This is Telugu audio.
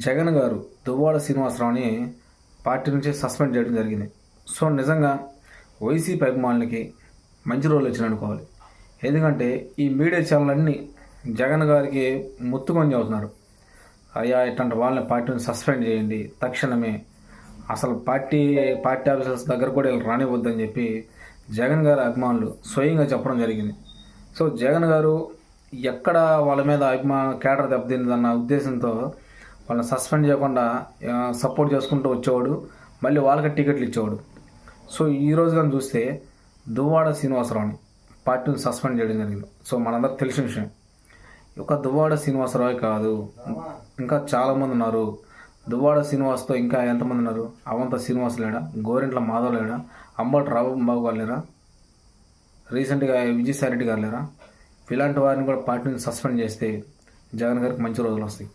జగన్ గారు దువ్వాడ శ్రీనివాసరావుని పార్టీ నుంచి సస్పెండ్ చేయడం జరిగింది. సో నిజంగా వైసీపీ అభిమానులకి మంచి రోజులు వచ్చినాయి అనుకోవాలి. ఎందుకంటే ఈ మీడియా ఛానల్ అన్నీ జగన్ గారికి ముత్తుకొని చెబుతున్నారు. అయ్యా ఇట్లాంటి వాళ్ళని పార్టీని సస్పెండ్ చేయండి తక్షణమే, అసలు పార్టీ ఆఫీసర్స్ దగ్గర కూడా వీళ్ళు రానివ్వద్దని చెప్పి జగన్ గారి అభిమానులు స్వయంగా చెప్పడం జరిగింది. సో జగన్ గారు ఎక్కడ వాళ్ళ మీద కేడర్ దెబ్బతిందన్న ఉద్దేశంతో వాళ్ళని సస్పెండ్ చేయకుండా సపోర్ట్ చేసుకుంటూ వచ్చేవాడు, మళ్ళీ వాళ్ళకి టికెట్లు ఇచ్చేవాడు. సో ఈరోజు కానీ చూస్తే దువ్వాడ శ్రీనివాసరావుని పార్టీని సస్పెండ్ చేయడం జరిగింది. సో మనందరికి తెలిసిన విషయం. ఒక దువ్వాడ శ్రీనివాసరావు కాదు, ఇంకా చాలామంది ఉన్నారు. దువ్వాడ శ్రీనివాస్తో ఇంకా ఎంతమంది ఉన్నారు? అవంత శ్రీనివాస్ లేడా, గోరింట్ల మాధవ్ లేడా, అంబటి రాంబాబు గారు లేరా, రీసెంట్గా విజయసాయి రెడ్డి గారు లేరా? ఇలాంటి వారిని కూడా పార్టీని సస్పెండ్ చేస్తే జగన్ గారికి మంచి రోజులు వస్తాయి.